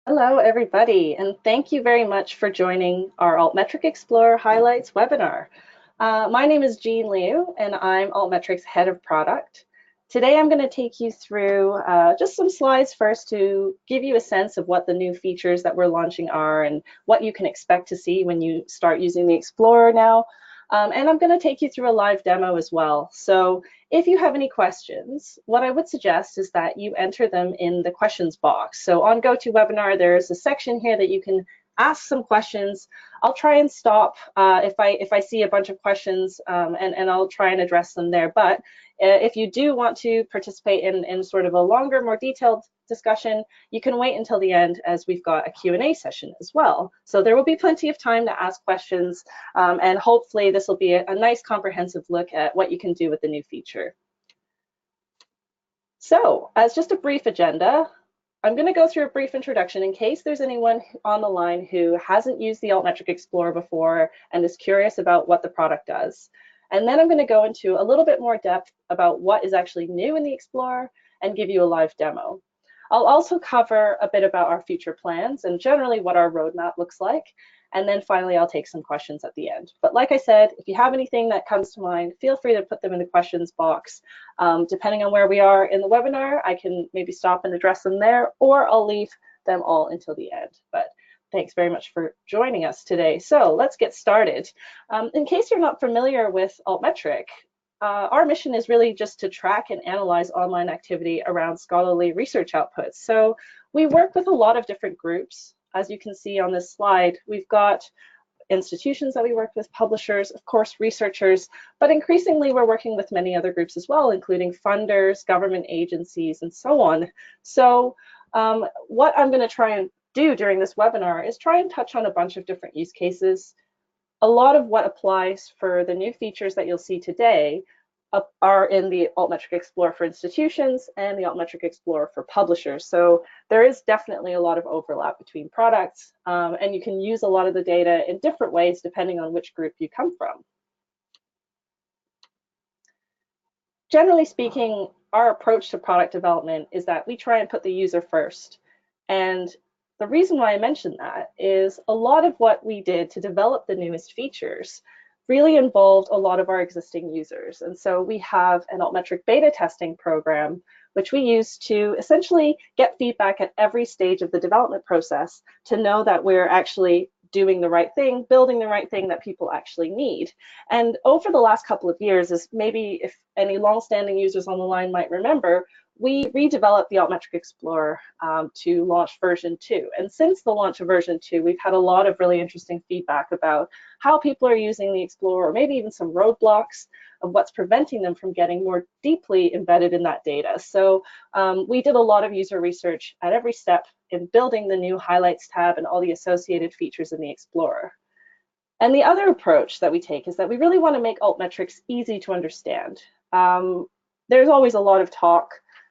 Hello, everybody, and thank you very much for joining our Altmetric Explorer Highlights webinar. My name is Jean Liu, and I'm Altmetric's Head of Product. Today, I'm going to take you through just some slides first to give you a sense of what the new features that we're launching are and what you can expect to see when you start using the Explorer now. And I'm going to take you through a live demo as well. So if you have any questions, what I would suggest is that you enter them in the questions box. So on GoToWebinar, there's a section here that you can ask some questions. I'll try and stop if I see a bunch of questions and I'll try and address them there. But if you do want to participate in sort of a longer, more detailed discussion, you can wait until the end as we've got a Q&A session as well. So there will be plenty of time to ask questions and hopefully this will be a nice comprehensive look at what you can do with the new feature. So as just a brief agenda, I'm going to go through a brief introduction in case there's anyone on the line who hasn't used the Altmetric Explorer before and is curious about what the product does. And then I'm going to go into a little bit more depth about what is actually new in the Explorer and give you a live demo. I'll also cover a bit about our future plans and generally what our roadmap looks like. And then finally, I'll take some questions at the end. But like I said, if you have anything that comes to mind, feel free to put them in the questions box. Depending on where we are in the webinar, I can maybe stop and address them there, or I'll leave them all until the end. But thanks very much for joining us today. So let's get started. In case you're not familiar with Altmetric, our mission is really just to track and analyze online activity around scholarly research outputs. So we work with a lot of different groups. As you can see on this slide, we've got institutions that we work with, publishers, of course, researchers, but increasingly we're working with many other groups as well, including funders, government agencies, and so on. So what I'm going to try and do during this webinar is try and touch on a bunch of different use cases. A lot of what applies for the new features that you'll see today are in the Altmetric Explorer for institutions and the Altmetric Explorer for publishers. So there is definitely a lot of overlap between products, and you can use a lot of the data in different ways depending on which group you come from. Generally speaking, our approach to product development is that we try and put the user first. And the reason why I mention that is a lot of what we did to develop the newest features really involved a lot of our existing users. And so we have an Altmetric beta testing program, which we use to essentially get feedback at every stage of the development process to know that we're actually doing the right thing, building the right thing that people actually need. And over the last couple of years, as maybe if any longstanding users on the line might remember, we redeveloped the Altmetric Explorer to launch version 2. And since the launch of version 2, we've had a lot of really interesting feedback about how people are using the Explorer, or maybe even some roadblocks of what's preventing them from getting more deeply embedded in that data. So we did a lot of user research at every step in building the new Highlights tab and all the associated features in the Explorer. And the other approach that we take is that we really want to make altmetrics easy to understand. There's always a lot of talk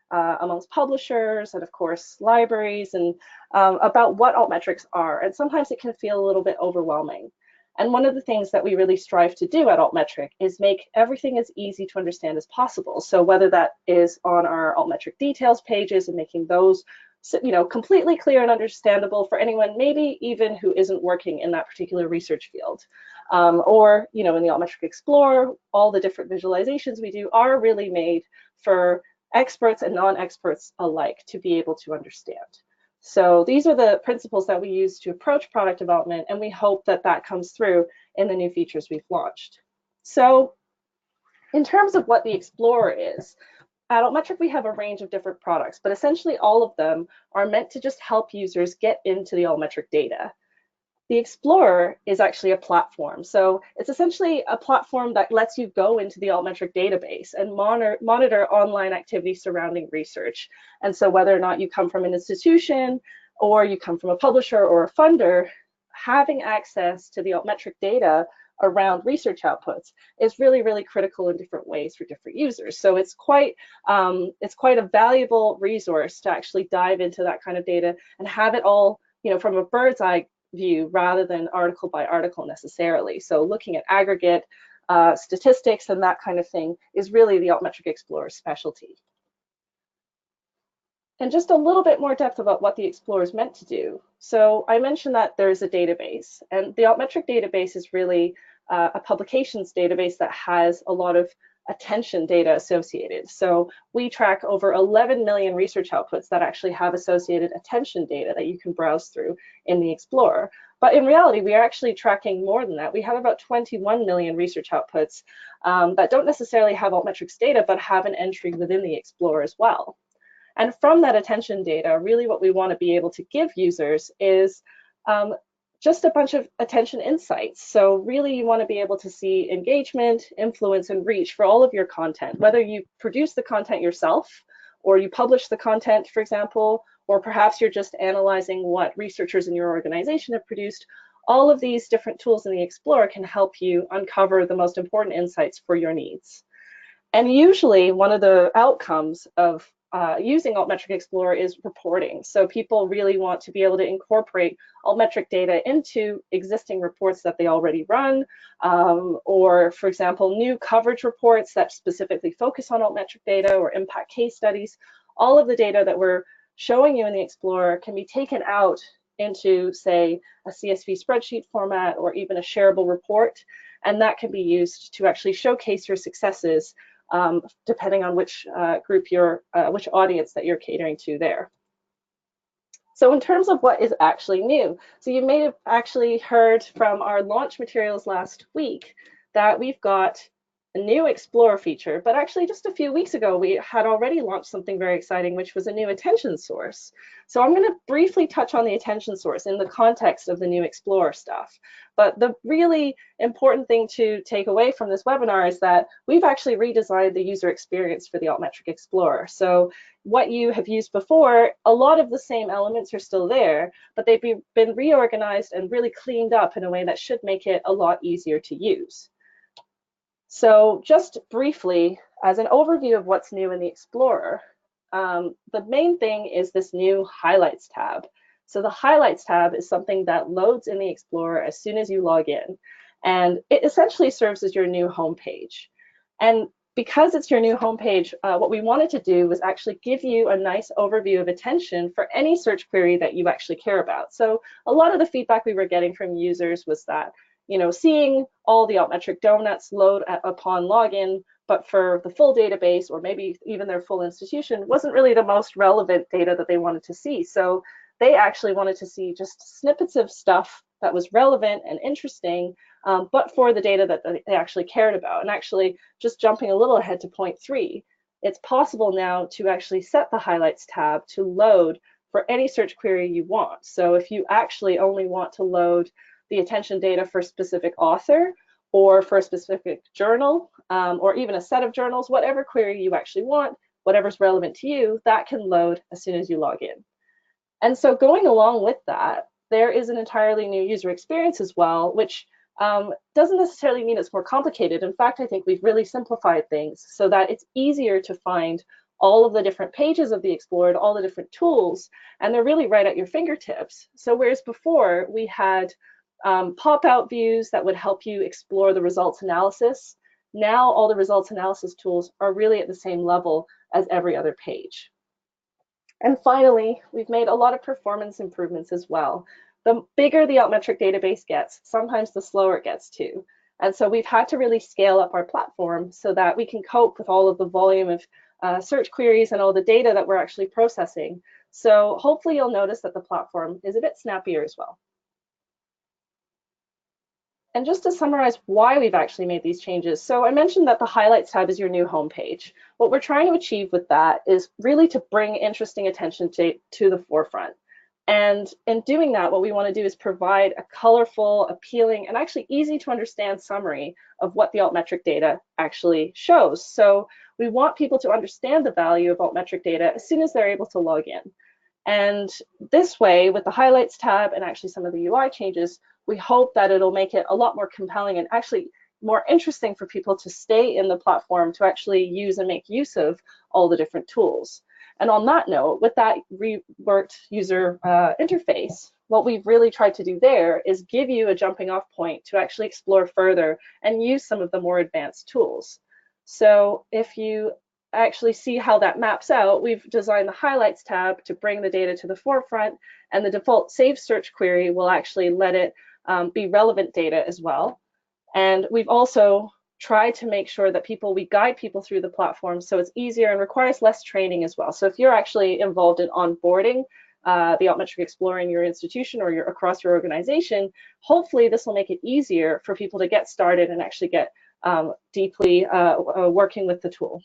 amongst publishers and of course libraries and about what altmetrics are, and sometimes it can feel a little bit overwhelming. And one of the things that we really strive to do at Altmetric is make everything as easy to understand as possible. So whether that is on our Altmetric details pages and making those completely clear and understandable for anyone, maybe even who isn't working in that particular research field. Or in the Altmetric Explorer, all the different visualizations we do are really made for experts and non-experts alike to be able to understand. So these are the principles that we use to approach product development, and we hope that that comes through in the new features we've launched. So in terms of what the Explorer is, at Altmetric we have a range of different products, but essentially all of them are meant to just help users get into the Altmetric data. The Explorer is actually a platform. So it's essentially a platform that lets you go into the Altmetric database and monitor online activity surrounding research. And so whether or not you come from an institution or you come from a publisher or a funder, having access to the Altmetric data around research outputs is really, really critical in different ways for different users. So it's quite a valuable resource to actually dive into that kind of data and have it all, from a bird's eye view rather than article by article necessarily. So looking at aggregate statistics and that kind of thing is really the Altmetric Explorer specialty. And just a little bit more depth about what the Explorer is meant to do. So I mentioned that there's a database, and the Altmetric database is really a publications database that has a lot of attention data associated. So we track over 11 million research outputs that actually have associated attention data that you can browse through in the Explorer. But in reality, we are actually tracking more than that. We have about 21 million research outputs that don't necessarily have Altmetrics data, but have an entry within the Explorer as well. And from that attention data, really what we want to be able to give users is just a bunch of attention insights. So really you want to be able to see engagement, influence, and reach for all of your content, whether you produce the content yourself or you publish the content, for example, or perhaps you're just analyzing what researchers in your organization have produced. All of these different tools in the Explorer can help you uncover the most important insights for your needs. And usually one of the outcomes of using Altmetric Explorer is reporting. So people really want to be able to incorporate Altmetric data into existing reports that they already run, or for example, new coverage reports that specifically focus on Altmetric data or impact case studies. All of the data that we're showing you in the Explorer can be taken out into, say, a CSV spreadsheet format or even a shareable report, and that can be used to actually showcase your successes depending on which which audience that you're catering to there. So in terms of what is actually new, so you may have actually heard from our launch materials last week that we've got a new Explorer feature, but actually just a few weeks ago, we had already launched something very exciting, which was a new attention source. So I'm going to briefly touch on the attention source in the context of the new Explorer stuff. But the really important thing to take away from this webinar is that we've actually redesigned the user experience for the Altmetric Explorer. So what you have used before, a lot of the same elements are still there, but they've been reorganized and really cleaned up in a way that should make it a lot easier to use. So just briefly, as an overview of what's new in the Explorer, the main thing is this new Highlights tab. So the Highlights tab is something that loads in the Explorer as soon as you log in, and it essentially serves as your new homepage. And because it's your new homepage, what we wanted to do was actually give you a nice overview of attention for any search query that you actually care about. So a lot of the feedback we were getting from users was that, you know, seeing all the Altmetric donuts load upon login, but for the full database or maybe even their full institution wasn't really the most relevant data that they wanted to see. So they actually wanted to see just snippets of stuff that was relevant and interesting, but for the data that they actually cared about. And actually, just jumping a little ahead to point 3, it's possible now to actually set the Highlights tab to load for any search query you want. So if you actually only want to load the attention data for a specific author or for a specific journal, or even a set of journals, whatever query you actually want, whatever's relevant to you, that can load as soon as you log in. And so going along with that, there is an entirely new user experience as well, which doesn't necessarily mean it's more complicated. In fact, I think we've really simplified things so that it's easier to find all of the different pages of the Explorer, all the different tools, and they're really right at your fingertips. So whereas before we had pop-out views that would help you explore the results analysis, now all the results analysis tools are really at the same level as every other page. And finally, we've made a lot of performance improvements as well. The bigger the Altmetric database gets, sometimes the slower it gets too. And so we've had to really scale up our platform so that we can cope with all of the volume of search queries and all the data that we're actually processing. So hopefully you'll notice that the platform is a bit snappier as well. And just to summarize why we've actually made these changes, so I mentioned that the Highlights tab is your new homepage. What we're trying to achieve with that is really to bring interesting attention to the forefront. And in doing that, what we want to do is provide a colorful, appealing, and actually easy to understand summary of what the Altmetric data actually shows. So we want people to understand the value of Altmetric data as soon as they're able to log in. And this way, with the Highlights tab and actually some of the UI changes, we hope that it'll make it a lot more compelling and actually more interesting for people to stay in the platform to actually use and make use of all the different tools. And on that note, with that reworked user interface, what we've really tried to do there is give you a jumping off point to actually explore further and use some of the more advanced tools. So if you actually see how that maps out, we've designed the highlights tab to bring the data to the forefront, and the default save search query will actually let it be relevant data as well. And we've also tried to make sure that we guide people through the platform so it's easier and requires less training as well. So if you're actually involved in onboarding the Altmetric Explorer in your institution or across your organization, hopefully this will make it easier for people to get started and actually get deeply working with the tool.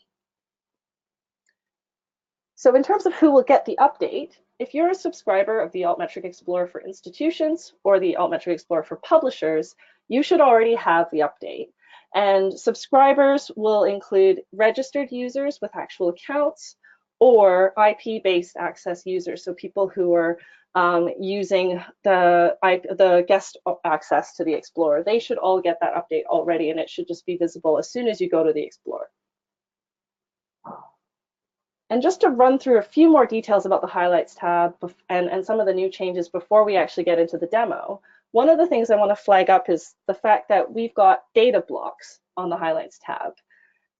So in terms of who will get the update, if you're a subscriber of the Altmetric Explorer for institutions or the Altmetric Explorer for publishers, you should already have the update. And subscribers will include registered users with actual accounts or IP-based access users, so people who are using the guest access to the Explorer. They should all get that update already, and it should just be visible as soon as you go to the Explorer. And just to run through a few more details about the Highlights tab and some of the new changes before we actually get into the demo, one of the things I want to flag up is the fact that we've got data blocks on the Highlights tab.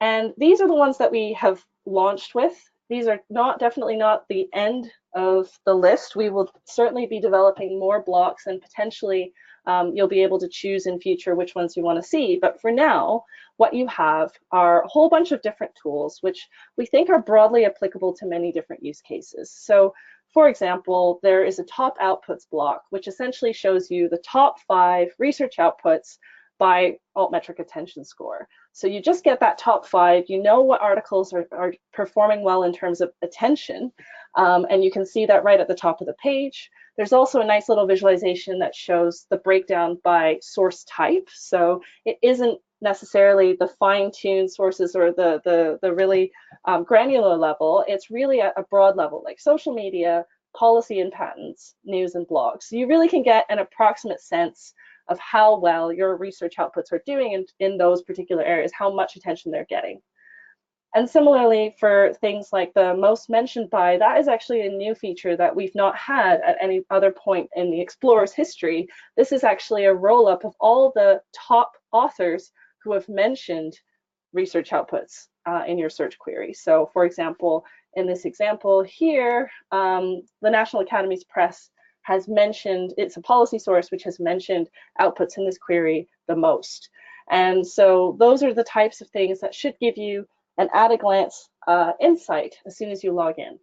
And these are the ones that we have launched with. These are definitely not the end of the list. We will certainly be developing more blocks, and potentially you'll be able to choose in future which ones you want to see. But for now, what you have are a whole bunch of different tools, which we think are broadly applicable to many different use cases. So for example, there is a top outputs block, which essentially shows you the top 5 research outputs by Altmetric attention score. So you just get that top 5, you know what articles are performing well in terms of attention, and you can see that right at the top of the page. There's also a nice little visualization that shows the breakdown by source type. So it isn't necessarily the fine-tuned sources or the really granular level. It's really at a broad level, like social media, policy and patents, news and blogs. So you really can get an approximate sense of how well your research outputs are doing in those particular areas, how much attention they're getting. And similarly, for things like the most mentioned by, that is actually a new feature that we've not had at any other point in the Explorer's history. This is actually a roll-up of all the top authors who have mentioned research outputs in your search query. So for example, in this example here, the National Academies Press has mentioned, it's a policy source which has mentioned outputs in this query the most. And so those are the types of things that should give you an at-a-glance insight as soon as you log in.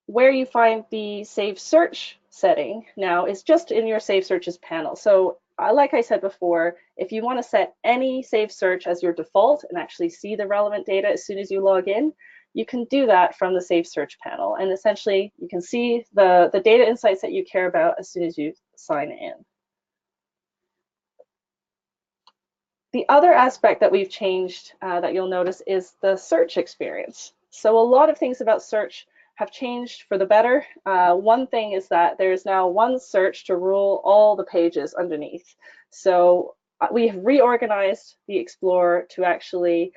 Where you find the Save Search setting now is just in your Save Searches panel. So like I said before, if you want to set any Save Search as your default and actually see the relevant data as soon as you log in, you can do that from the Save Search panel. And essentially, you can see the data insights that you care about as soon as you sign in. The other aspect that we've changed that you'll notice is the search experience. So a lot of things about search have changed for the better. One thing is that there's now one search to rule all the pages underneath. So we have reorganized the Explorer to actually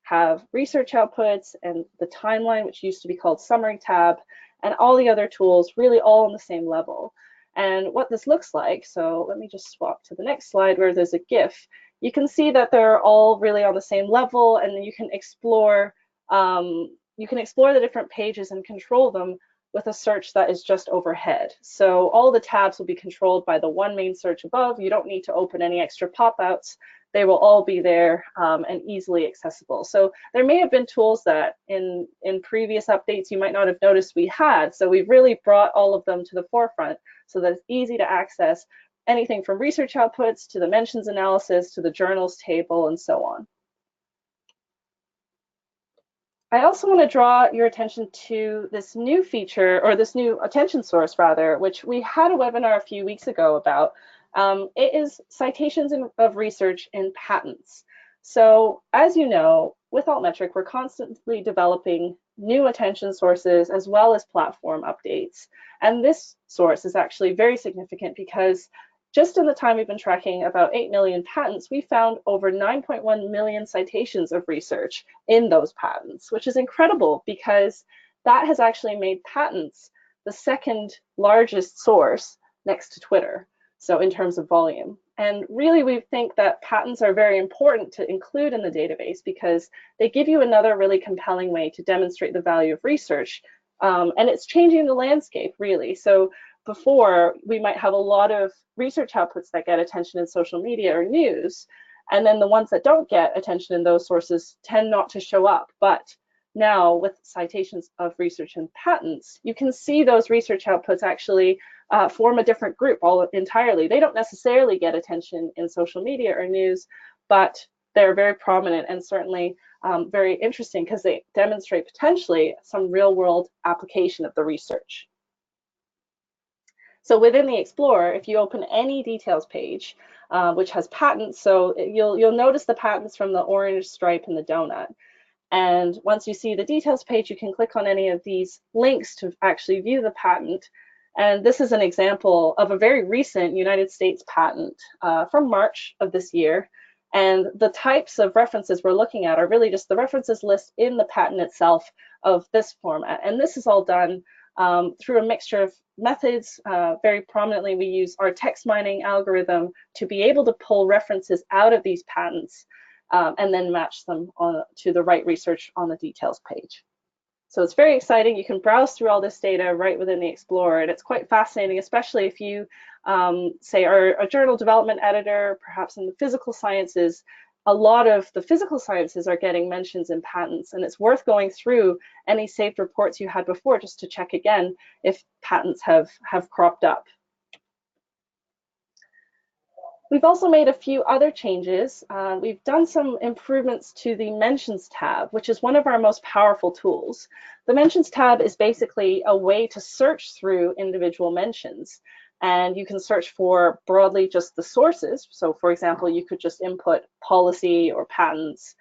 have research outputs and the timeline, which used to be called Summary tab, and all the other tools really all on the same level. And what this looks like, so let me just swap to the next slide where there's a GIF. You can see that they're all really on the same level, and then you can explore the different pages and control them with a search that is just overhead. So all the tabs will be controlled by the one main search above. You don't need to open any extra pop-outs. They will all be there and easily accessible. So there may have been tools that in previous updates you might not have noticed we had. So we've really brought all of them to the forefront so that it's easy to access anything from research outputs to the mentions analysis to the journals table and so on. I also want to draw your attention to this new feature, or this new attention source rather, which we had a webinar a few weeks ago about. It is citations of research in patents. So as you know, with Altmetric, we're constantly developing new attention sources as well as platform updates. And this source is actually very significant because just in the time we've been tracking about 8 million patents, we found over 9.1 million citations of research in those patents, which is incredible because that has actually made patents the second largest source next to Twitter. so in terms of volume. And really, we think that patents are very important to include in the database because they give you another really compelling way to demonstrate the value of research. And it's changing the landscape, really. So before, we might have a lot of research outputs that get attention in social media or news, and then the ones that don't get attention in those sources tend not to show up. But now, with citations of research and patents, you can see those research outputs actually form a different group entirely. They don't necessarily get attention in social media or news, but they're very prominent and certainly very interesting because they demonstrate potentially some real-world application of the research. So within the Explorer, if you open any details page, which has patents, so you'll notice the patents from the orange stripe and the donut. And once you see the details page, you can click on any of these links to actually view the patent. And this is an example of a very recent United States patent from March of this year. And the types of references we're looking at are really just the references list in the patent itself of this format. And this is all done through a mixture of methods. Very prominently, we use our text mining algorithm to be able to pull references out of these patents and then match them to the right research on the details page. So it's very exciting. You can browse through all this data right within the Explorer, and it's quite fascinating, especially if you, say, are a journal development editor, perhaps in the physical sciences. A lot of the physical sciences are getting mentions in patents, and it's worth going through any saved reports you had before just to check again if patents have cropped up. We've also made a few other changes. We've done some improvements to the Mentions tab, which is one of our most powerful tools. The Mentions tab is basically a way to search through individual mentions. And you can search for broadly just the sources. So for example, you could just input policy or patents,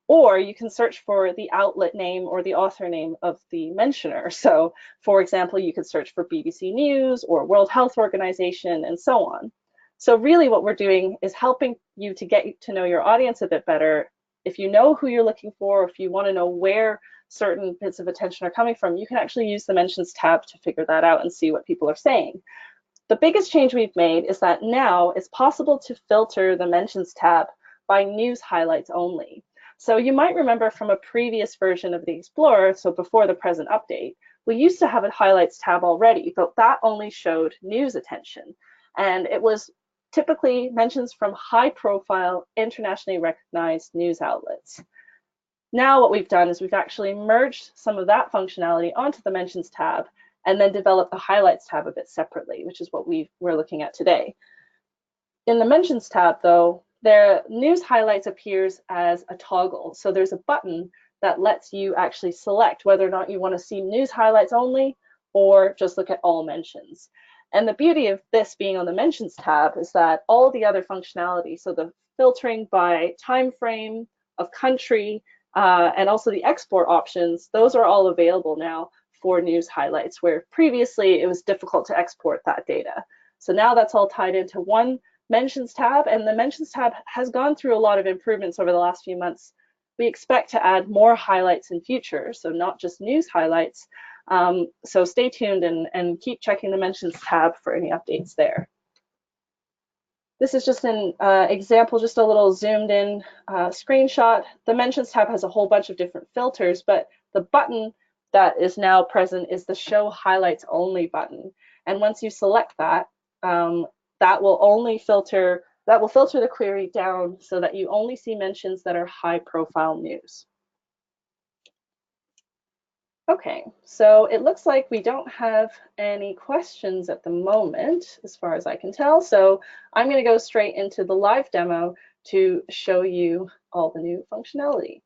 or you can search for the outlet name or the author name of the mentioner. So for example, you could search for BBC News or World Health Organization and so on. So really what we're doing is helping you to get to know your audience a bit better. If you know who you're looking for, if you want to know where certain bits of attention are coming from, you can actually use the Mentions tab to figure that out and see what people are saying. The biggest change we've made is that now it's possible to filter the Mentions tab by news highlights only. So you might remember from a previous version of the Explorer, so before the present update, we used to have a highlights tab already, but that only showed news attention. And it was typically mentions from high-profile, internationally recognized news outlets. Now what we've done is we've actually merged some of that functionality onto the Mentions tab and then developed the Highlights tab a bit separately, which is what we're looking at today. In the Mentions tab, though, the News Highlights appears as a toggle. So there's a button that lets you actually select whether or not you want to see news highlights only or just look at all mentions. And the beauty of this being on the Mentions tab is that all the other functionality, so the filtering by time frame, of country, and also the export options, those are all available now for news highlights, where previously it was difficult to export that data. So now that's all tied into one Mentions tab, and the Mentions tab has gone through a lot of improvements over the last few months. We expect to add more highlights in future, so not just news highlights. So stay tuned and keep checking the Mentions tab for any updates there. This is just an example, just a little zoomed in screenshot. The Mentions tab has a whole bunch of different filters, but the button that is now present is the Show Highlights Only button. And once you select that, that will filter the query down so that you only see mentions that are high-profile news. Okay, so it looks like we don't have any questions at the moment, as far as I can tell. So I'm going to go straight into the live demo to show you all the new functionality.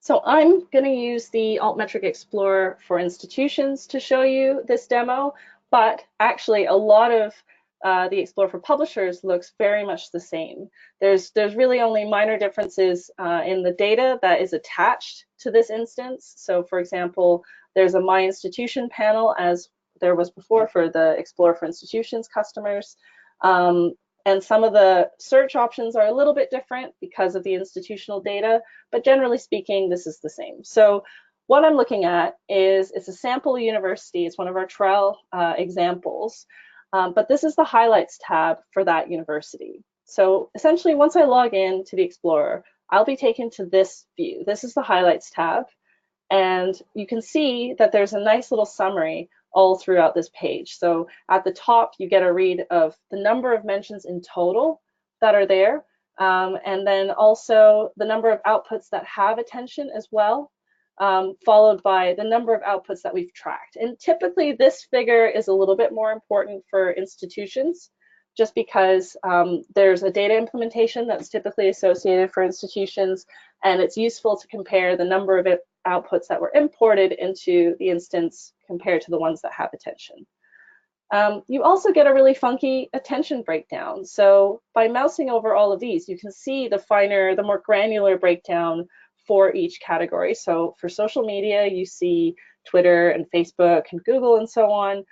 So I'm going to use the Altmetric Explorer for Institutions to show you this demo, but actually a lot of the Explorer for Publishers looks very much the same. There's really only minor differences in the data that is attached to this instance. So for example, there's a My Institution panel, as there was before for the Explorer for Institutions customers. And some of the search options are a little bit different because of the institutional data, but generally speaking, this is the same. So what I'm looking at is, it's a sample university. It's one of our trial examples, but this is the highlights tab for that university. So essentially, once I log in to the Explorer, I'll be taken to this view. This is the highlights tab, and you can see that there's a nice little summary all throughout this page. So at the top, you get a read of the number of mentions in total that are there, and then also the number of outputs that have attention as well, followed by the number of outputs that we've tracked. And typically this figure is a little bit more important for institutions, just because there's a data implementation that's typically associated for institutions, and it's useful to compare the number of outputs that were imported into the instance compared to the ones that have attention. You also get a really funky attention breakdown. So by mousing over all of these, you can see the finer, the more granular breakdown for each category. So for social media, you see Twitter and Facebook and Google and so on.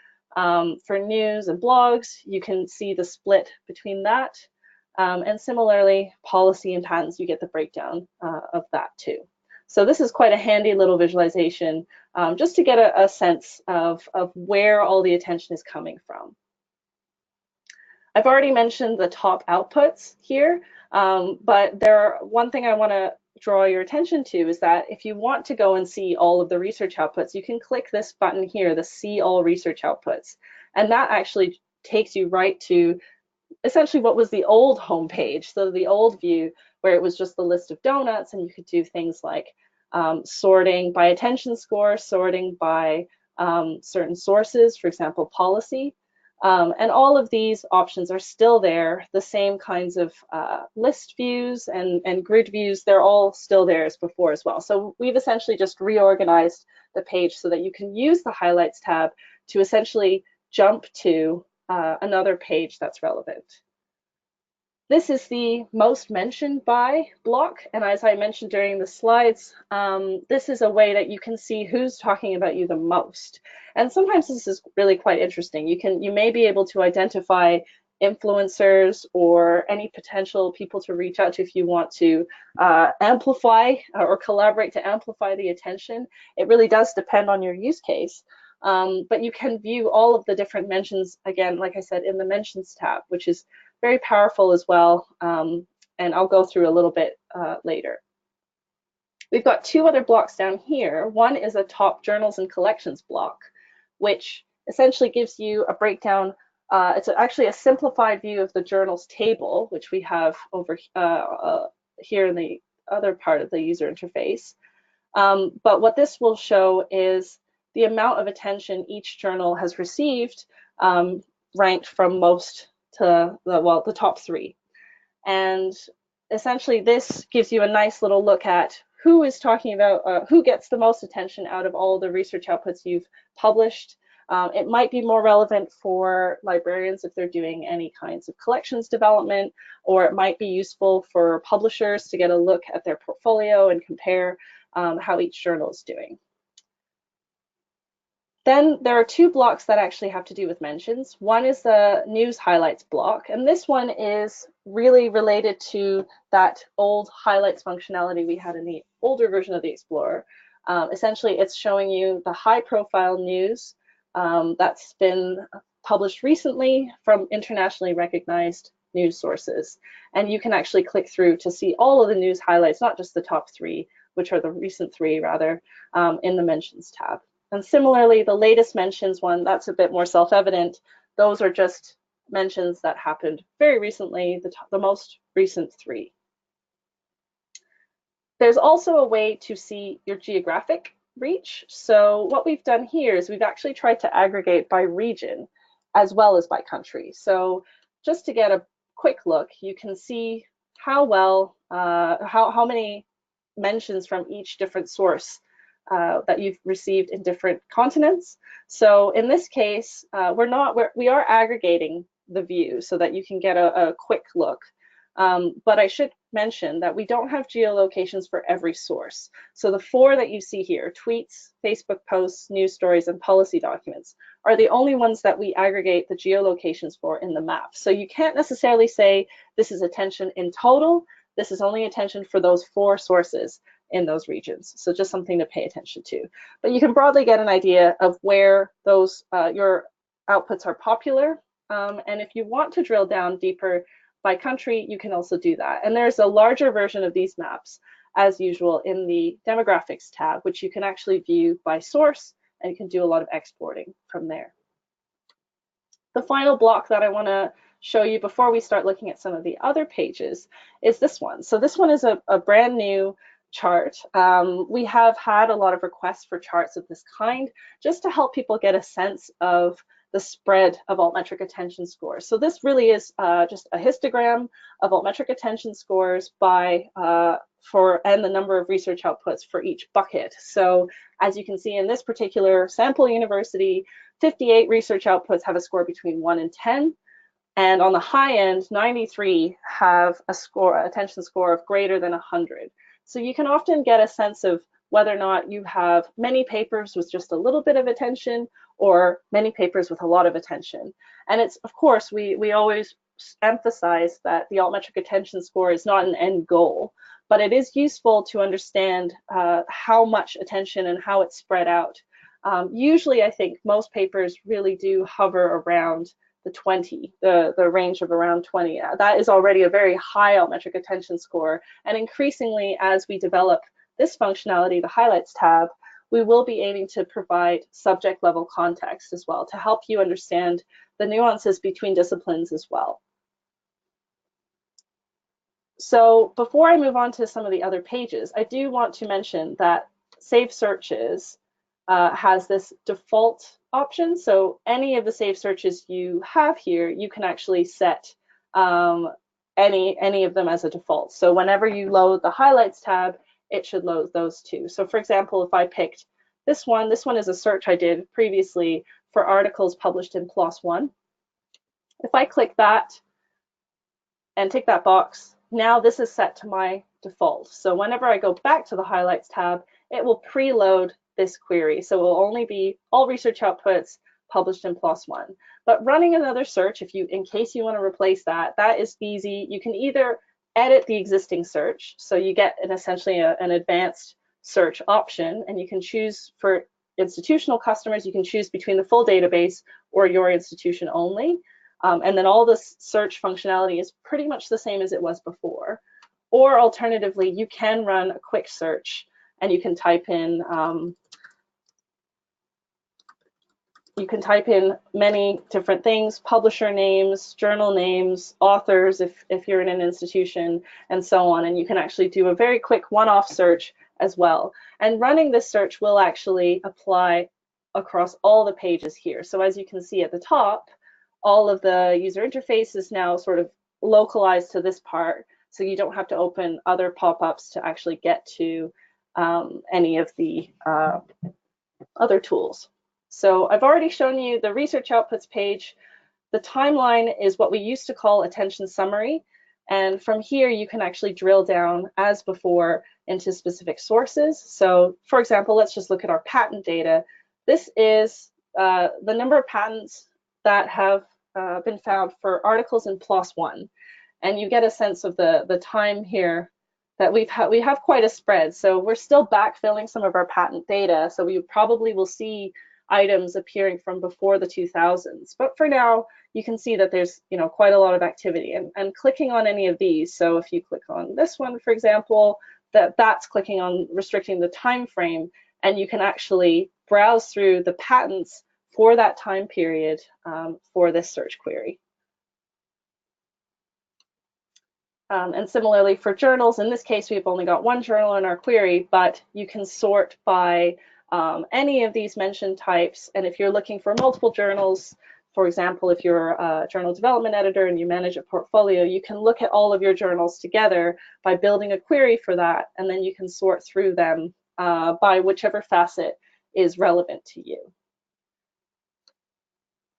For news and blogs, you can see the split between that. And similarly, policy and patents, you get the breakdown of that too. So this is quite a handy little visualization, just to get a sense of where all the attention is coming from. I've already mentioned the top outputs here, but one thing I want to draw your attention to is that if you want to go and see all of the research outputs, you can click this button here, the See All Research Outputs, and that actually takes you right to essentially what was the old homepage, so the old view where it was just the list of donuts, and you could do things like sorting by attention score, sorting by certain sources, for example, policy. And all of these options are still there. The same kinds of list views and grid views, they're all still there as before as well. So we've essentially just reorganized the page so that you can use the highlights tab to essentially jump to another page that's relevant. This is the most mentioned by block, and as I mentioned during the slides, this is a way that you can see who's talking about you the most. And sometimes this is really quite interesting. You may be able to identify influencers or any potential people to reach out to if you want to amplify or collaborate to amplify the attention. It really does depend on your use case. But you can view all of the different mentions, again, like I said, in the mentions tab, which is very powerful as well, and I'll go through a little bit later. We've got two other blocks down here. One is a top journals and collections block, which essentially gives you a breakdown. It's actually a simplified view of the journals table, which we have over here in the other part of the user interface. But what this will show is the amount of attention each journal has received, ranked from most to the top three. And essentially this gives you a nice little look at who is talking about, who gets the most attention out of all the research outputs you've published. It might be more relevant for librarians if they're doing any kinds of collections development, or it might be useful for publishers to get a look at their portfolio and compare how each journal is doing. Then there are two blocks that actually have to do with mentions. One is the news highlights block, and this one is really related to that old highlights functionality we had in the older version of the Explorer. Essentially, it's showing you the high-profile news that's been published recently from internationally recognized news sources. And you can actually click through to see all of the news highlights, not just the top three, which are the recent three, rather, in the mentions tab. And similarly, the latest mentions one, that's a bit more self-evident. Those are just mentions that happened very recently, the most recent three. There's also a way to see your geographic reach. So what we've done here is we've actually tried to aggregate by region as well as by country. So just to get a quick look, you can see how well, how many mentions from each different source that you've received in different continents. So in this case, we are aggregating the view so that you can get a quick look. But I should mention that we don't have geolocations for every source. So the four that you see here, tweets, Facebook posts, news stories, and policy documents, are the only ones that we aggregate the geolocations for in the map. So you can't necessarily say this is attention in total. This is only attention for those four sources. in those regions. So just something to pay attention to. But you can broadly get an idea of where those your outputs are popular. And if you want to drill down deeper by country, you can also do that. And there's a larger version of these maps, as usual, in the demographics tab, which you can actually view by source, and you can do a lot of exporting from there. The final block that I want to show you before we start looking at some of the other pages is this one. So this one is a brand new chart. We have had a lot of requests for charts of this kind just to help people get a sense of the spread of altmetric attention scores. So this really is just a histogram of altmetric attention scores by and the number of research outputs for each bucket. So as you can see in this particular sample university, 58 research outputs have a score between 1 and 10. And on the high end, 93 have a attention score of greater than 100. So you can often get a sense of whether or not you have many papers with just a little bit of attention or many papers with a lot of attention. And it's, of course, we always emphasize that the altmetric attention score is not an end goal, but it is useful to understand how much attention and how it's spread out. Usually, I think most papers really do hover around the 20, the range of around 20. That is already a very high altmetric attention score. And increasingly, as we develop this functionality, the Highlights tab, we will be aiming to provide subject level context as well to help you understand the nuances between disciplines as well. So before I move on to some of the other pages, I do want to mention that Save Searches has this default option. So any of the Save Searches you have here, you can actually set any of them as a default. So whenever you load the Highlights tab, it should load those too. So for example, if I picked this one is a search I did previously for articles published in PLOS One. If I click that and tick that box, now this is set to my default. So whenever I go back to the Highlights tab, it will preload this query. So it will only be all research outputs published in PLOS One. But running another search, in case you want to replace that, that is easy. You can either edit the existing search, so you get essentially an advanced search option, and you can choose for institutional customers, you can choose between the full database or your institution only. And then all this search functionality is pretty much the same as it was before. Or alternatively, you can run a quick search and you can type in many different things, publisher names, journal names, authors if you're in an institution, and so on. And you can actually do a very quick one-off search as well. And running this search will actually apply across all the pages here. So as you can see at the top, all of the user interface is now sort of localized to this part, so you don't have to open other pop-ups to actually get to any of the other tools. So I've already shown you the research outputs page. The timeline is what we used to call attention summary. And from here, you can actually drill down, as before, into specific sources. So for example, let's just look at our patent data. This is the number of patents that have been found for articles in PLOS One. And you get a sense of the time here that we have quite a spread. So we're still backfilling some of our patent data. So we probably will see items appearing from before the 2000s. But for now, you can see that there's quite a lot of activity. And clicking on any of these, so if you click on this one, for example, that's clicking on restricting the time frame, and you can actually browse through the patents for that time period for this search query. And similarly for journals, in this case, we've only got one journal in our query, but you can sort by any of these mentioned types. And if you're looking for multiple journals, for example, if you're a journal development editor and you manage a portfolio, you can look at all of your journals together by building a query for that, and then you can sort through them by whichever facet is relevant to you.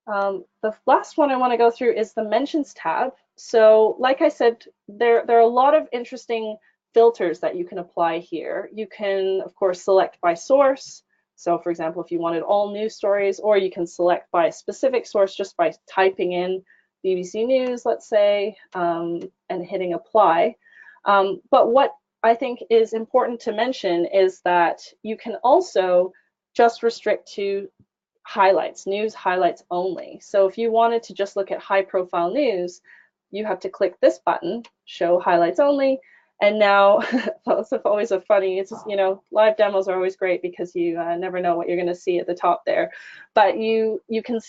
The last one I want to go through is the Mentions tab. So like I said, there are a lot of interesting filters that you can apply here. You can, of course, select by source. So for example, if you wanted all news stories, or you can select by a specific source just by typing in BBC News, let's say, and hitting apply. But what I think is important to mention is that you can also just restrict to highlights, news highlights only. So if you wanted to just look at high profile news, you have to click this button, show highlights only. And now, that's always a funny, it's just, you know, live demos are always great because you never know what you're going to see at the top there. But you can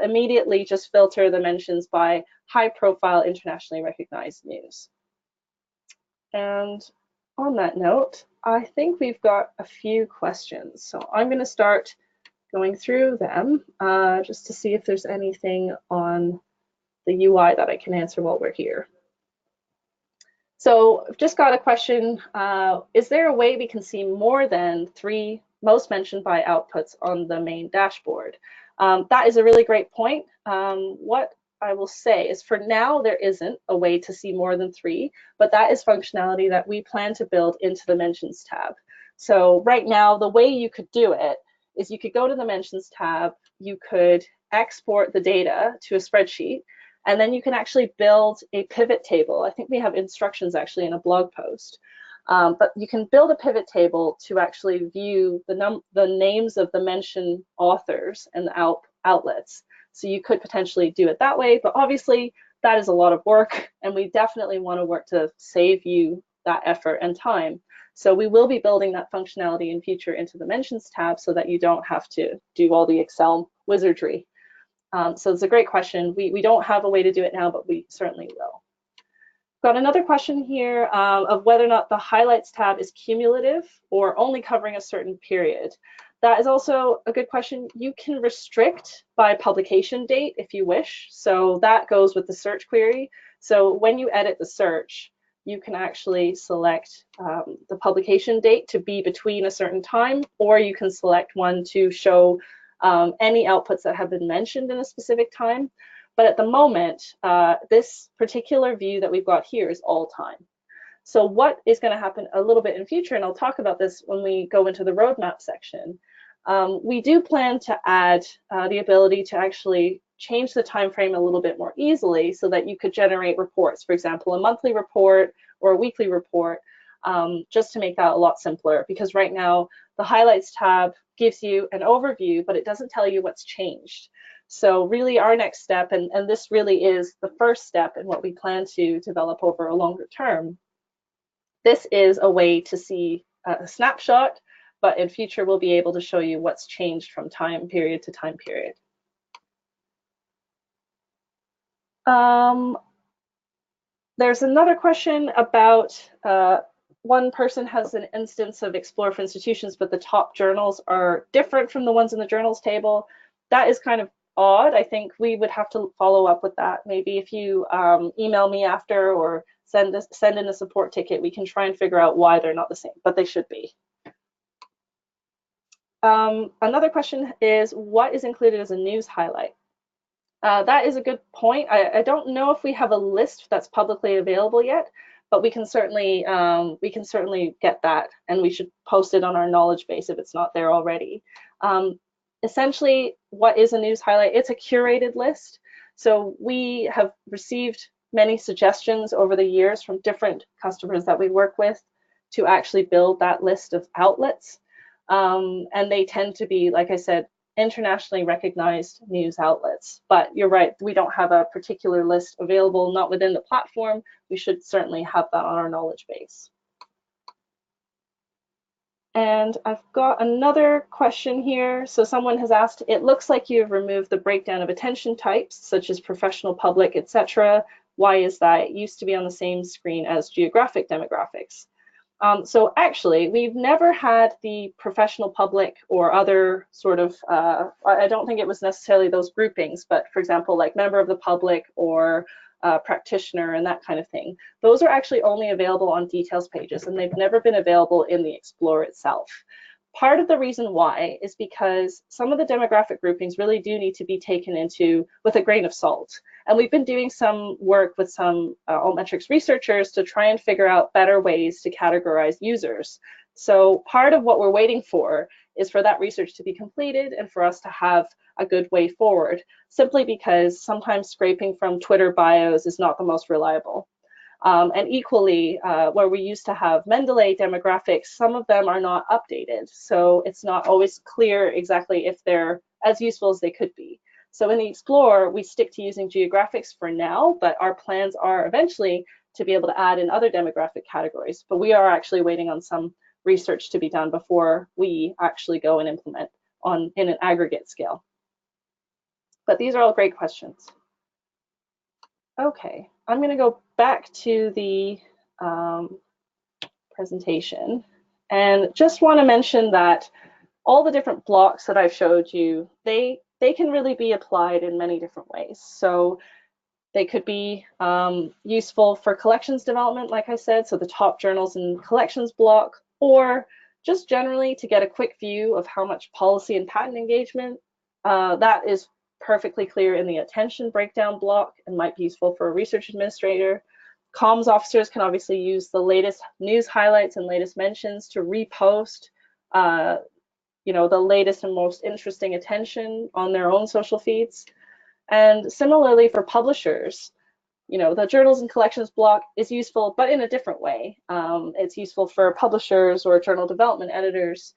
immediately just filter the mentions by high profile, internationally recognized news. And on that note, I think we've got a few questions. So I'm going to start going through them just to see if there's anything on the UI that I can answer while we're here. So I've just got a question. Is there a way we can see more than 3 most mentioned by outputs on the main dashboard? That is a really great point. What I will say is for now, there isn't a way to see more than 3, but that is functionality that we plan to build into the mentions tab. So right now, the way you could do it is you could go to the mentions tab, you could export the data to a spreadsheet, and then you can actually build a pivot table. I think we have instructions actually in a blog post. But you can build a pivot table to actually view the names of the mentioned authors and the outlets. So you could potentially do it that way, but obviously that is a lot of work, and we definitely want to work to save you that effort and time. So we will be building that functionality in future into the mentions tab so that you don't have to do all the Excel wizardry. So it's a great question. We don't have a way to do it now, but we certainly will. Got another question here of whether or not the highlights tab is cumulative or only covering a certain period. That is also a good question. You can restrict by publication date if you wish. So that goes with the search query. So when you edit the search, you can actually select the publication date to be between a certain time, or you can select one to show any outputs that have been mentioned in a specific time. But at the moment, this particular view that we've got here is all time. So what is going to happen a little bit in future, and I'll talk about this when we go into the roadmap section, we do plan to add the ability to actually change the time frame a little bit more easily so that you could generate reports, for example, a monthly report or a weekly report, just to make that a lot simpler, because right now the highlights tab gives you an overview, but it doesn't tell you what's changed. So really our next step, and this really is the first step in what we plan to develop over a longer term, this is a way to see a snapshot, but in future we'll be able to show you what's changed from time period to time period. There's another question about one person has an instance of Explorer for Institutions, but the top journals are different from the ones in the journals table. That is kind of odd. I think we would have to follow up with that. Maybe if you email me after or send in a support ticket, we can try and figure out why they're not the same, but they should be. Another question is, what is included as a news highlight? That is a good point. I don't know if we have a list that's publicly available yet, but we can certainly get that, and we should post it on our knowledge base if it's not there already. Essentially, what is a news highlight? It's a curated list. So we have received many suggestions over the years from different customers that we work with to actually build that list of outlets. And they tend to be, like I said, internationally recognized news outlets. But you're right, we don't have a particular list available, not within the platform. We should certainly have that on our knowledge base. And I've got another question here. So someone has asked, it looks like you've removed the breakdown of attention types, such as professional, public, etc. Why is that? It used to be on the same screen as geographic demographics. So actually, we've never had the professional, public, or other sort of, I don't think it was necessarily those groupings, but for example, like member of the public or practitioner and that kind of thing. Those are actually only available on details pages, and they've never been available in the Explorer itself. Part of the reason why is because some of the demographic groupings really do need to be taken into with a grain of salt. And we've been doing some work with some Altmetrics researchers to try and figure out better ways to categorize users. So part of what we're waiting for is for that research to be completed and for us to have a good way forward, simply because sometimes scraping from Twitter bios is not the most reliable. And equally, where we used to have Mendeley demographics, some of them are not updated. So it's not always clear exactly if they're as useful as they could be. So in the Explorer, we stick to using geographics for now, but our plans are eventually to be able to add in other demographic categories. But we are actually waiting on some research to be done before we actually go and implement in an aggregate scale. But these are all great questions. Okay, I'm going to go back to the presentation and just want to mention that all the different blocks that I've showed you, they can really be applied in many different ways. So they could be useful for collections development, like I said, so the top journals and collections block, or just generally to get a quick view of how much policy and patent engagement. That is perfectly clear in the attention breakdown block and might be useful for a research administrator. Comms officers can obviously use the latest news highlights and latest mentions to repost the latest and most interesting attention on their own social feeds. And similarly for publishers, the journals and collections block is useful, but in a different way. It's useful for publishers or journal development editors.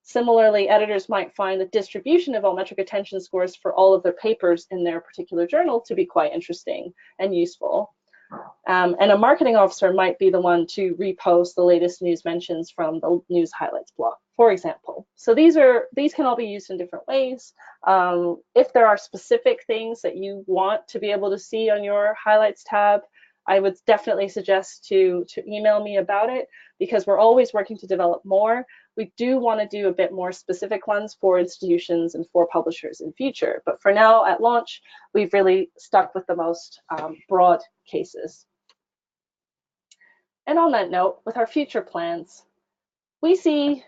Similarly, editors might find the distribution of altmetric attention scores for all of their papers in their particular journal to be quite interesting and useful. And a marketing officer might be the one to repost the latest news mentions from the news highlights block, for example. So these can all be used in different ways. If there are specific things that you want to be able to see on your highlights tab, I would definitely suggest to email me about it, because we're always working to develop more. We do want to do a bit more specific ones for institutions and for publishers in future. But for now, at launch, we've really stuck with the most broad cases. And on that note, with our future plans, we see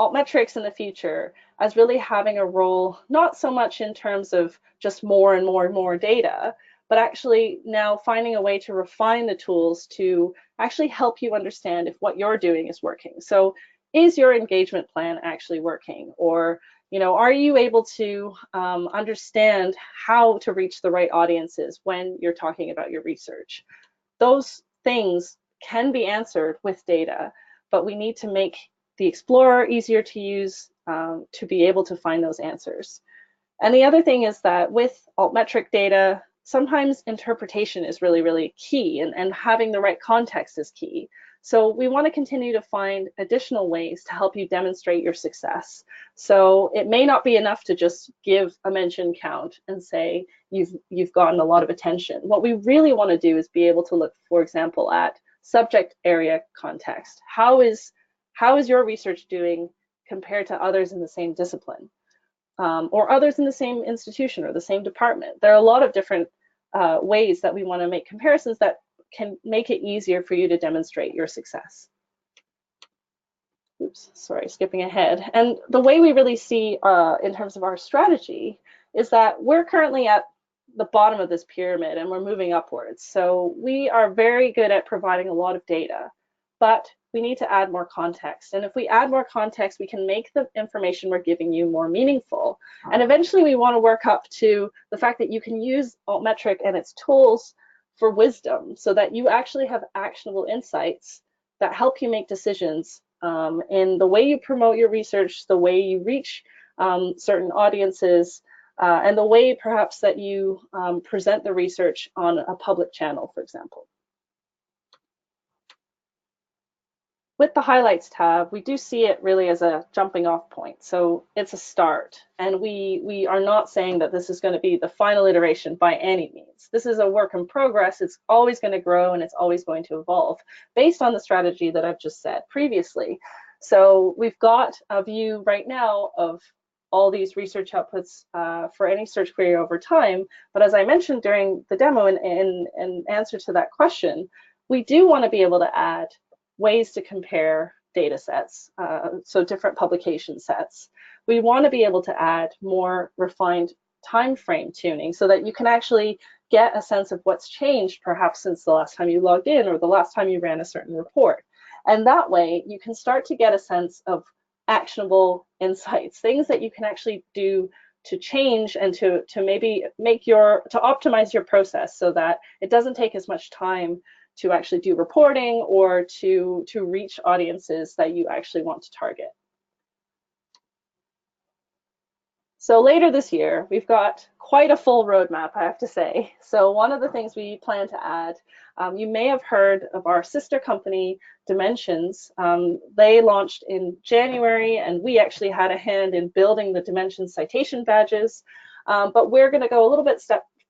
altmetrics in the future as really having a role, not so much in terms of just more and more and more data, but actually now finding a way to refine the tools to actually help you understand if what you're doing is working. So is your engagement plan actually working? Or are you able to understand how to reach the right audiences when you're talking about your research? Those things can be answered with data, but we need to make the Explorer easier to use to be able to find those answers. And the other thing is that with altmetric data, sometimes interpretation is really, really key, and having the right context is key. So we want to continue to find additional ways to help you demonstrate your success. So it may not be enough to just give a mention count and say you've gotten a lot of attention. What we really want to do is be able to look, for example, at subject area context. How is your research doing compared to others in the same discipline, or others in the same institution or the same department? There are a lot of different ways that we want to make comparisons that can make it easier for you to demonstrate your success. Oops, sorry, skipping ahead. And the way we really see in terms of our strategy is that we're currently at the bottom of this pyramid and we're moving upwards. So we are very good at providing a lot of data, but we need to add more context. And if we add more context, we can make the information we're giving you more meaningful. And eventually we want to work up to the fact that you can use altmetric and its tools for wisdom, so that you actually have actionable insights that help you make decisions in the way you promote your research, the way you reach certain audiences, and the way perhaps that you present the research on a public channel, for example. With the highlights tab, we do see it really as a jumping off point. So it's a start, and we are not saying that this is going to be the final iteration by any means. This is a work in progress. It's always going to grow and it's always going to evolve based on the strategy that I've just said previously. So we've got a view right now of all these research outputs for any search query over time. But as I mentioned during the demo in answer to that question, we do want to be able to add ways to compare data sets, so different publication sets. We want to be able to add more refined time frame tuning so that you can actually get a sense of what's changed perhaps since the last time you logged in or the last time you ran a certain report. And that way you can start to get a sense of actionable insights, things that you can actually do to change and to maybe to optimize your process so that it doesn't take as much time to actually do reporting or to reach audiences that you actually want to target. So later this year, we've got quite a full roadmap, I have to say. So one of the things we plan to add, you may have heard of our sister company, Dimensions. They launched in January, and we actually had a hand in building the Dimensions citation badges. But we're going to go a little bit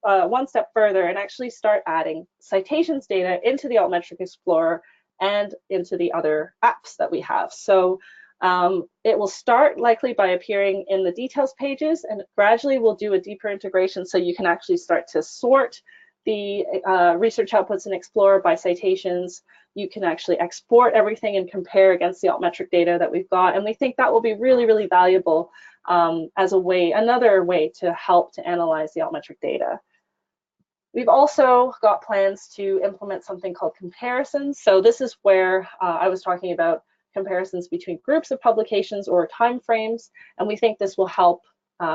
one step further and actually start adding citations data into the Altmetric Explorer and into the other apps that we have. So it will start likely by appearing in the details pages, and gradually we'll do a deeper integration so you can actually start to sort the research outputs in Explorer by citations. You can actually export everything and compare against the altmetric data that we've got, and we think that will be really, really valuable as another way to help to analyze the altmetric data. We've also got plans to implement something called comparisons. So this is where I was talking about comparisons between groups of publications or timeframes, and we think this will help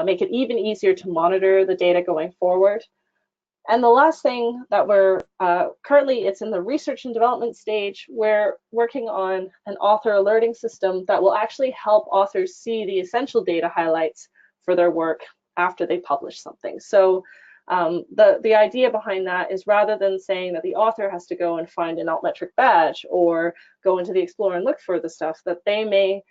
make it even easier to monitor the data going forward. And the last thing that we're currently, it's in the research and development stage. We're working on an author alerting system that will actually help authors see the essential data highlights for their work after they publish something. So the idea behind that is, rather than saying that the author has to go and find an altmetric badge or go into the Explorer and look for the stuff, that they may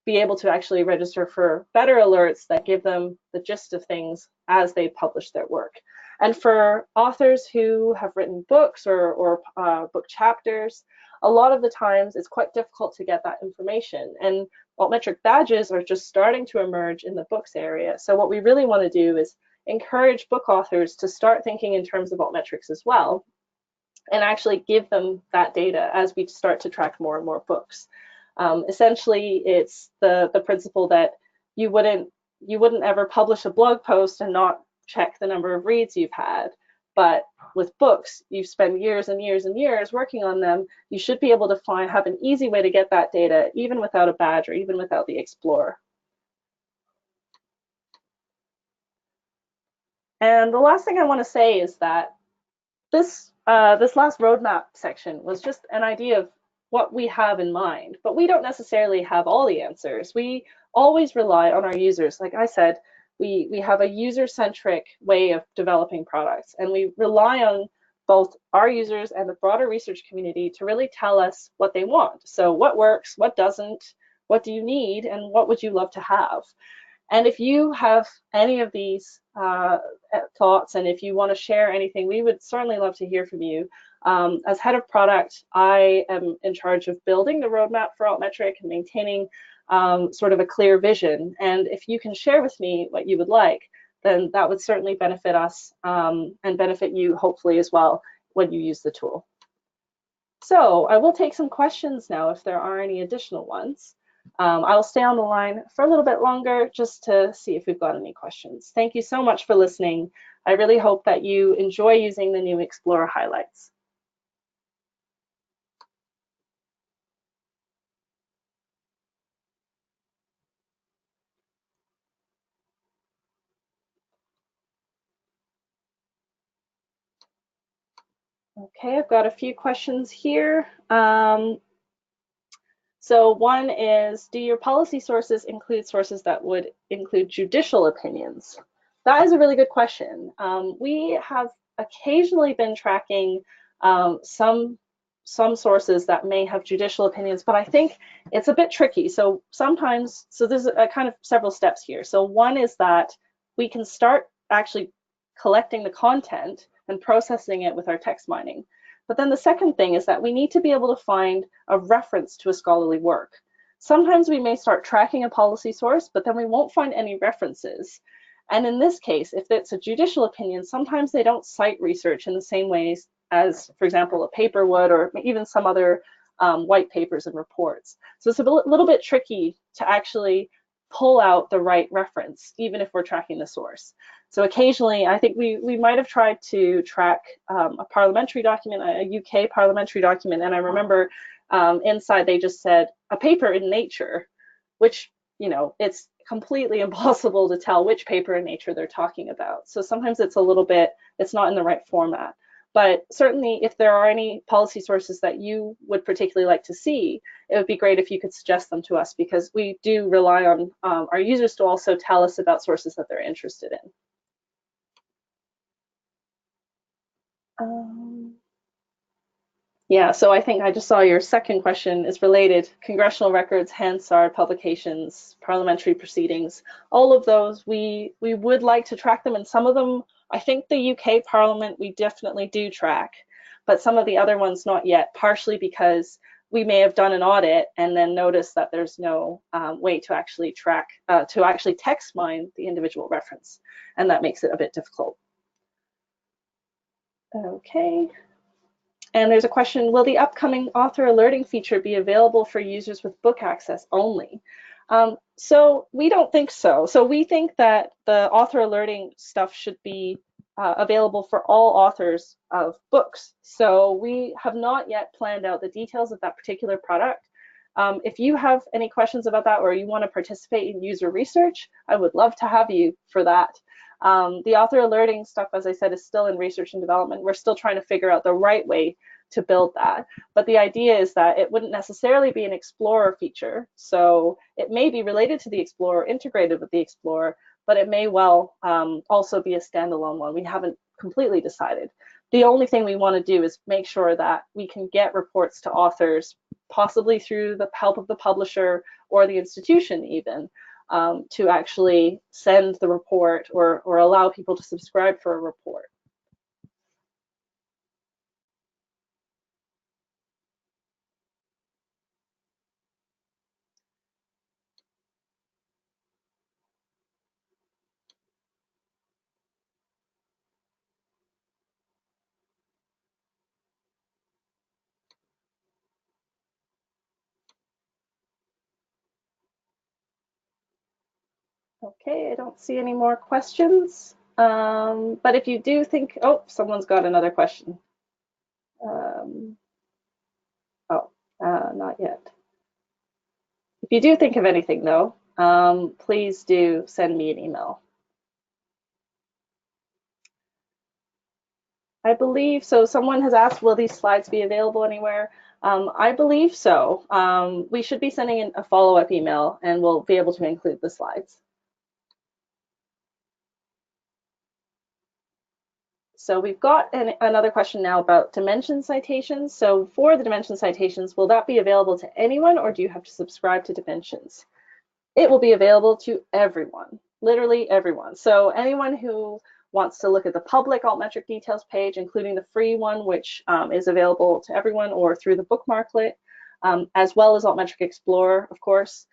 be able to actually register for better alerts that give them the gist of things as they publish their work. And for authors who have written books or book chapters, a lot of the times it's quite difficult to get that information. And altmetric badges are just starting to emerge in the books area. So what we really want to do is encourage book authors to start thinking in terms of altmetrics as well, and actually give them that data as we start to track more and more books. Essentially, it's the principle that you wouldn't ever publish a blog post and not check the number of reads you've had. But with books, you've spent years and years and years working on them. You should be able to have an easy way to get that data, even without a badge or even without the Explorer. And the last thing I want to say is that this last roadmap section was just an idea of what we have in mind, but we don't necessarily have all the answers. We always rely on our users. Like I said, we have a user-centric way of developing products, and we rely on both our users and the broader research community to really tell us what they want. So what works, what doesn't, what do you need, and what would you love to have? And if you have any of these thoughts, and if you want to share anything, we would certainly love to hear from you. As head of product, I am in charge of building the roadmap for Altmetric and maintaining sort of a clear vision. And if you can share with me what you would like, then that would certainly benefit us and benefit you hopefully as well when you use the tool. So I will take some questions now if there are any additional ones. I'll stay on the line for a little bit longer just to see if we've got any questions. Thank you so much for listening. I really hope that you enjoy using the new Explorer highlights. Okay, I've got a few questions here. So one is, do your policy sources include sources that would include judicial opinions? That is a really good question. We have occasionally been tracking some sources that may have judicial opinions, but I think it's a bit tricky. So sometimes, so there's a kind of several steps here. So one is that we can start actually collecting the content and processing it with our text mining. But then the second thing is that we need to be able to find a reference to a scholarly work. Sometimes we may start tracking a policy source, but then we won't find any references. And in this case, if it's a judicial opinion, sometimes they don't cite research in the same ways as, for example, a paper would, or even some other white papers and reports. So it's a little bit tricky to actually pull out the right reference, even if we're tracking the source. So occasionally, I think we might have tried to track a parliamentary document, a UK parliamentary document, and I remember inside they just said a paper in Nature, which, you know, it's completely impossible to tell which paper in Nature they're talking about. So sometimes it's a little bit, it's not in the right format. But certainly if there are any policy sources that you would particularly like to see, it would be great if you could suggest them to us, because we do rely on our users to also tell us about sources that they're interested in. Yeah, so I think I just saw your second question is related. Congressional records, Hansard publications, parliamentary proceedings, all of those, we would like to track them, and some of them, I think the UK Parliament, we definitely do track, but some of the other ones not yet, partially because we may have done an audit and then noticed that there's no way to actually track, to actually text mine the individual reference, and that makes it a bit difficult. Okay. And there's a question, will the upcoming author alerting feature be available for users with book access only? So we don't think so. So we think that the author alerting stuff should be available for all authors of books. So we have not yet planned out the details of that particular product. If you have any questions about that, or you want to participate in user research, I would love to have you for that. The author alerting stuff, as I said, is still in research and development. We're still trying to figure out the right way to build that. But the idea is that it wouldn't necessarily be an Explorer feature. So it may be related to the Explorer, integrated with the Explorer, but it may well also be a standalone one. We haven't completely decided. The only thing we want to do is make sure that we can get reports to authors, possibly through the help of the publisher or the institution even, to actually send the report or allow people to subscribe for a report. Okay, I don't see any more questions. But if you do think, oh, someone's got another question. Oh, not yet. If you do think of anything though, please do send me an email. I believe so. Someone has asked, will these slides be available anywhere? I believe so. We should be sending in a follow-up email, and we'll be able to include the slides. So we've got another question now about dimension citations. So for the dimension citations, will that be available to anyone, or do you have to subscribe to dimensions? It will be available to everyone, literally everyone. So anyone who wants to look at the public Altmetric details page, including the free one, which is available to everyone, or through the bookmarklet, as well as Altmetric Explorer, of course.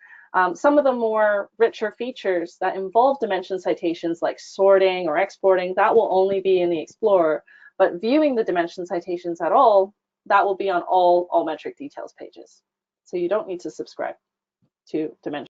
Some of the more richer features that involve dimension citations, like sorting or exporting, that will only be in the Explorer. But viewing the dimension citations at all, that will be on all Altmetric details pages. So you don't need to subscribe to dimension.